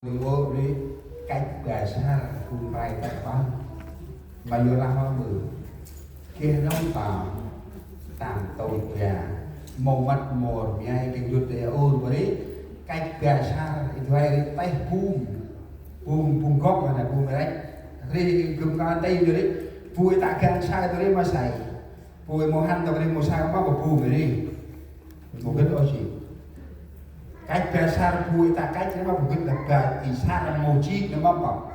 vô đi cách gà xa cùng bài các con mà vô la hoa mười kia nông tỏ tạm tội gà màu mặt một nhai cái ruột để ôn vào đấy cách gà xa thuê tay bùm bùm bùm góc là bùm đấy đi cầm con tay rồi đấy vui tạ càng sai tôi đấy mà xài vui màu hăn tôi đấy màu sai có bao bùm rồi đi một cái đó gì cách gà xa vui tạ cách nó một cái đặc gà thì xa là màu chi nó bắp bọc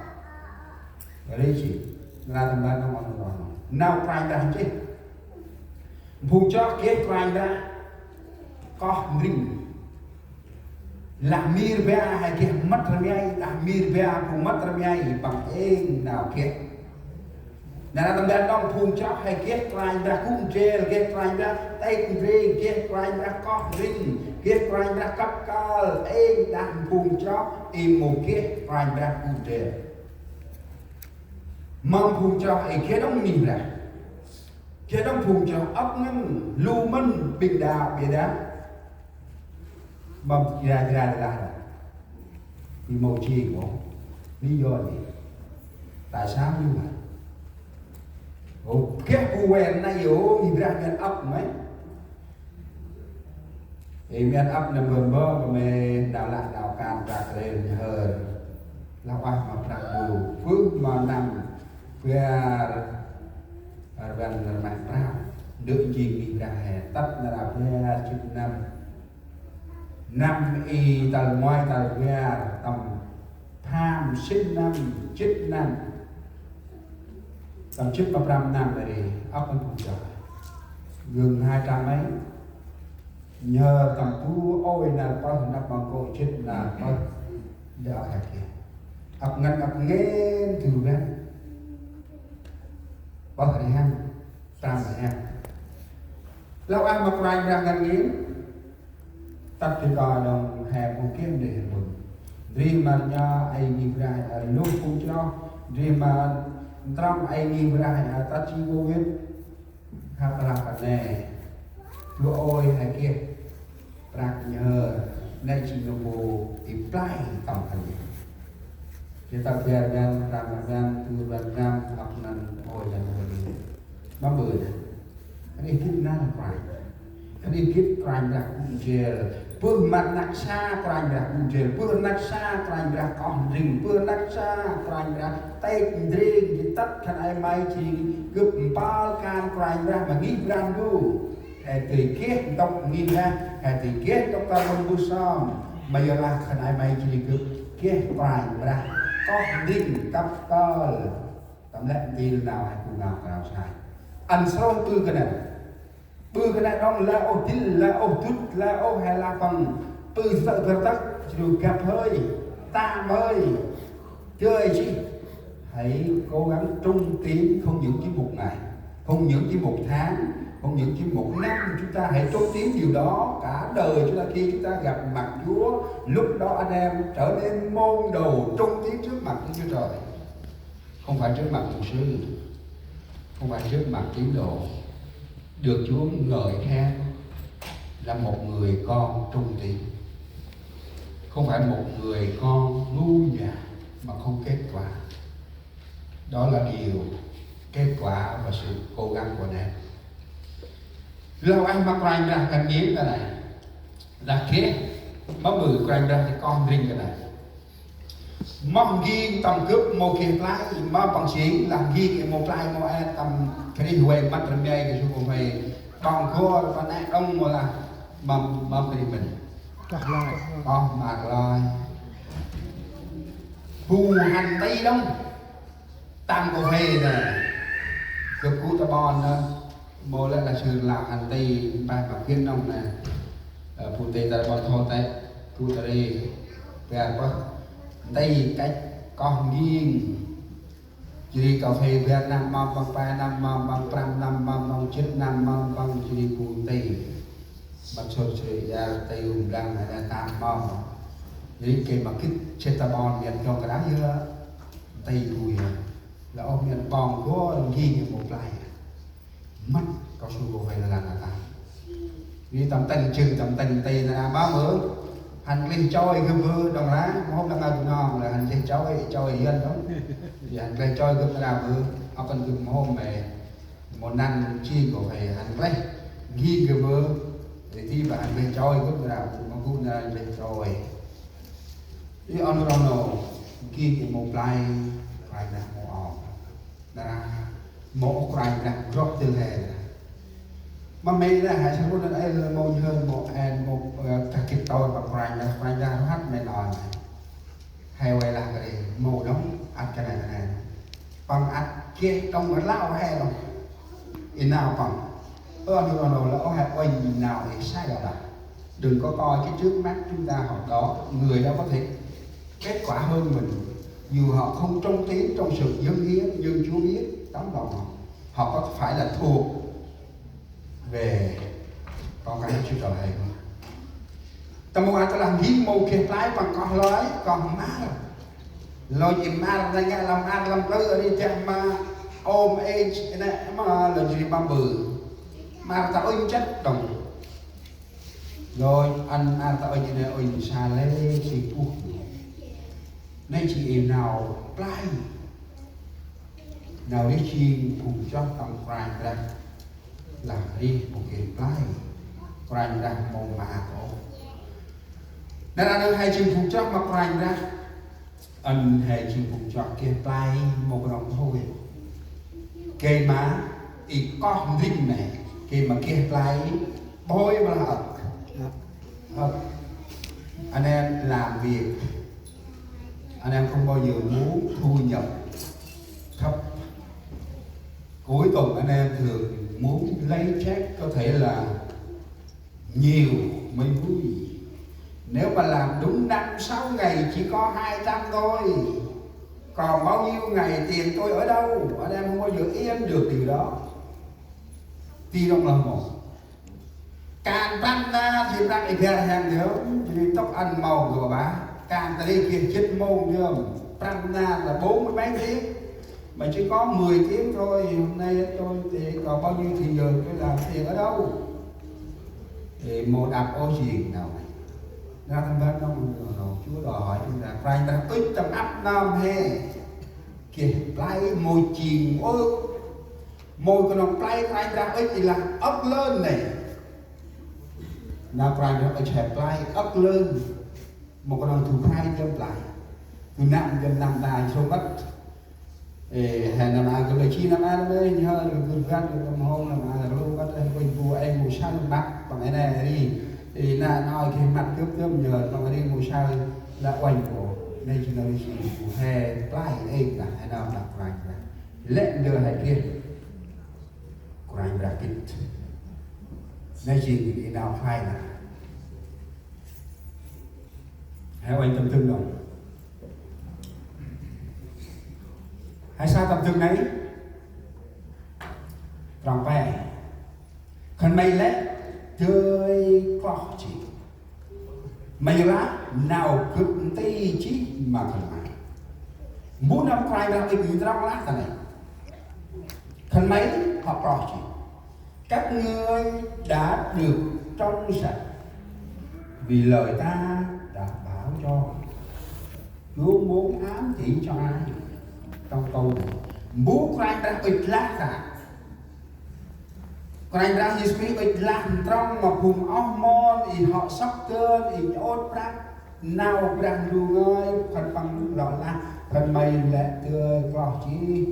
ở đây chỉ là thằng bạn nó mong nó nào quay ra chứ vùng cho kế quay ra có rình là mir bea hay kia mất rồi ai là mir bea cùng mất rồi ai bằng em nào kia là thằng bạn nó vùng cho hay kế quay ra cũng chơi kế quay ra tay cũng rình kế quay ra có rình kế quay ra cấp cao em đang vùng cho em một kế quay ra cũng chơi mong phù cho ấy kia đông nhìn ra kia đông phù cho ấp ngân lưu mân bình đạo bia đá mong ra thì màu chi của lý do gì tại sao như vậy kia phù quen này yếu nhìn ra nhân ấp mấy thì nhân ấp nằm gần bơ mà mẹ đào lại đào can trạc lên hơn là qua mà trạc bù phước mà nằm về gần mặt trao được gì bị ra hè tất là về chục năm y tầng ngoài tầng về tầm tham sinh năm chích năm tầm chích 100 năm này ấp anh cũng trời gần 200 mấy nhờ tầm tu ôi là có năm bằng cô chích là có đỡ hạt kia ấp ngân ấp nghe từ ra có thể ăn tam là ăn lâu ăn một vài ra ngân nghiến tập thì đòi đồng hè một kiếm để mừng riêng mà cho ai nhìn ra lúc cũng cho riêng mà trong ai nhìn ra ta chỉ vô biết học làm cái này lúa ôi hay kia rạc nhờ nay chỉ nó bù im play tổng thành kita biarkan Ramadan turban học nan ôi là ôi nó bự anh ấy kít nan quay anh ấy kít quay ra cũng chè phương mặt nát xa quay ra cũng chè phương nát xa quay ra con rình phương nát xa quay ra tay rình thì tất cả ai mai chỉ gấp bao can quay ra mà nghĩ ra đủ thì kết tóc nghĩ ra thì kết tóc ta không bu xong bây giờ là cả ai mai chỉ gấp kết quay ra có đinh cấp cơ tầm lệ gì nào hay cùng nào sai ăn sâu bư cái này đó là ô tin là ô tút là ô hay là bằng bư sợ vật tắc rồi gặp hơi ta mới chơi chứ hãy cố gắng trung tiến không những chỉ một ngày không những chỉ một tháng không những chỉ một năm chúng ta hãy trung tiến điều đó cả đời chúng ta khi chúng ta gặp mặt Chúa lúc đó anh em trở nên môn đồ trung tiến trước mặt Chúa Trời không phải trước mặt mục sư không phải trước mặt tín đồ được Chúa ngợi khen là một người con trung tín không phải một người con ngu nhạt mà không kết quả đó là điều kết quả và sự cố gắng của anh em lâu anh mặc quanh ra cần nghiến cái này là kia bấm bự quanh ra thì con rinh cái này mong ghi tầm cướp một kiện lái mà bằng chỉ là ghi cái một lái một ai tầm cái đi huề mắt rừng đây cái số của mày bằng khô con ai đông mà là bầm cái đi mình con mạc loài phù hành tây đông tam cô phê này cực cú ta bon đó mô là sự làm hành tây ba bạc kiên đông nè phụ tây ta bon thô tây phụ ta đi về có tây cách con nghiêng chỉ cà phê Việt Nam mong bằng 3 năm mong bằng 5 năm mong bằng 7 năm mong bằng chỉ phụ tây bắt sốt chơi ra tây hùng đăng hay là tam mong những cái mà kích chết ta bon nhận cho cái đá dưa tây bùi là ông nhận bòn có ghi như một lại mất cao su của phải là ta vì tầm tành chừng tầm tành tây là bao mớ hành lên trôi cái vừa đồng lá hôm đang ăn ngon là hành lên trôi yên đó thì hành lên trôi cái nào vừa họ cần dùng hôm mẹ một năm chi của phải hành lấy ghi cái vừa thì khi mà hành lên trôi cái nào mà cũng là lên trôi thì ông nó ghi cái một lại phải là một ỏng là một cái là rót từ hè mà mình là hai sản phẩm này là một hơn một các cái tôi và khoai ra hát mình nói hay quay lại cái màu đóng ăn cái này bằng ăn kia trong cái lao hay đâu in nào bằng nó là hay quay nhìn nào thì sai là đừng có coi cái trước mắt chúng ta học đó người đó có thể kết quả hơn mình dù họ không trông tiếng trong sự dâng hiến nhưng Chúa biết tấm lòng họ có phải là thuộc về con cái Chúa Trời hay không? Tâm hồn ta làm gì mồ kia lái bằng con lái còn má rồi gì má là nghe làm ăn làm tư ở đi chăm mà ôm age này mà là gì mà bự mà ta ơi chất đồng rồi anh ta ơi như này ơi xa lấy thì thuốc nên chị em nào play nào đi chiên cùng cho tầm prime ra là đi một cái play prime ra mong mà có nên anh hay chiên cùng cho mà prime ra anh hay chiên cùng cho cái play một cái đồng thôi cái má ít có vinh này cái mà cái play bôi mà là anh em làm việc anh em không bao giờ muốn thu nhập thấp cuối tuần anh em thường muốn lấy check có thể là nhiều mới vui nếu mà làm đúng 5-6 ngày chỉ có 200 thôi còn bao nhiêu ngày tiền tôi ở đâu anh em không bao giờ yên được điều đó tuy đông là một càng tăng ra thì tăng thì kia hàng thiếu thì tóc ăn màu của bà càng ta đi kia chết môn chưa tăng ra là 40 mấy tiếng mà chỉ có 10 tiếng thôi hôm nay tôi thì còn bao nhiêu thì giờ tôi làm tiền ở đâu thì một đạp ô chuyện nào này ra thăm bên đó Chúa đòi hỏi chúng ta phải ta ít trong áp nam he kìa play môi chìm ơ môi của nó play ra ít thì là ấp lên này nào phải nó ở trẻ play ấp lên một con thủ hai châm lại từ năm tài số mất hẹn năm ai cái chi năm ai đấy nhớ được gan được tâm hồn năm ai luôn bắt anh quên vua em mùa sao bắt bằng cái này đi thì là nói cái mặt tiếp nhờ bằng cái đi mùa sao là quanh của national của hè play em là hay nào đặt lại lệnh đưa hay kia của anh đặt kịch này chỉ cái nào phải là hãy anh tâm thương đồng hãy sao tâm thương ấy rằng về khẩn mây lẽ chơi có chỉ mây lá nào cực ti chí mà khẩn mây muốn năm khoai ra cái gì trong lá này khẩn mấy họ có chỉ các ngươi đã được trong sạch vì lời ta đã bảo cho Chúa muốn ám chỉ cho ai trong câu này muốn khoai ra ít lá cả khoai ra như speak ít lá trong mà cùng ong mon thì họ sắp cơn thì ốt rác nào rằng dù ngơi phần bằng rõ là phần mày lệ tươi có chỉ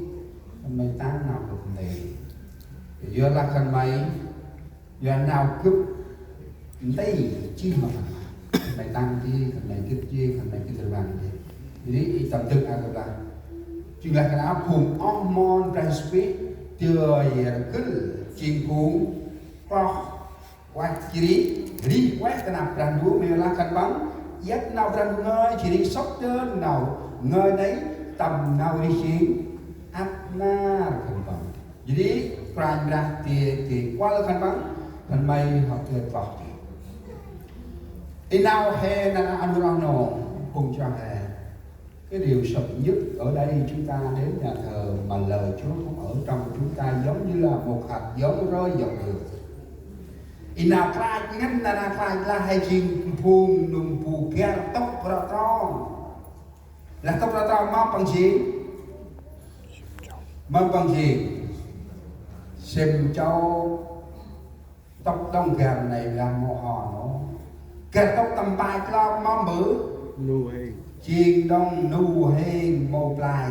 phần mày tăng nào được này giờ là phần mày giờ nào cướp đây chi mà phần mày tăng chi phần mày cướp chi phần mày cái từ bằng gì thì tập trung ăn được là chỉ là cái áo cùng hormone transpit chưa cứ chim cuốn có quay chỉ đi quét cái nào rằng đuối mình là cân bằng giấc nào rằng ngơi chỉ đi sốc trên nào ngơi đấy tầm nào đi chiến áp na cân bằng jadi prime ra thì qua là cân bằng phần mây học tuyệt vời in nào hè là anh nó cùng cho hè cái điều sợ nhất ở đây chúng ta đến nhà thờ mà lời Chúa không ở trong chúng ta giống như là một hạt giống rơi dọc đường ina khai ngắn là khai là hay chinh phùng nung phù kia tóc ra tròn là tóc ra tròn mang bằng gì xem cho tóc đông gàm này là một hò nó kẻ tóc tầm bài lo mong bự chiên đông nu hên mô plai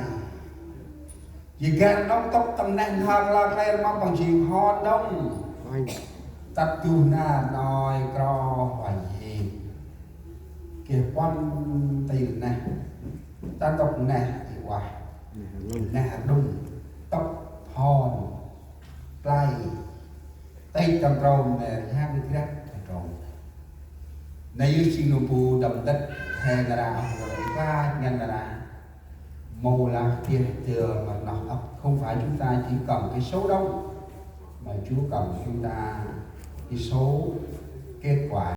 vì kẻ đông tóc tầm nền hàng là khai mong bằng gì hò đông tập chu na nói cro hoài gì kẻ quan tiền này ta tóc này thì hoài nè đúng tóc hòn play tay tầm tròn này hai mươi cái tầm tròn này như Singapore đầm đất hè ra rồi ra nhân ra màu là kia chờ mà nó không phải chúng ta chỉ cần cái số đông mà Chúa cần chúng ta cái số kết quả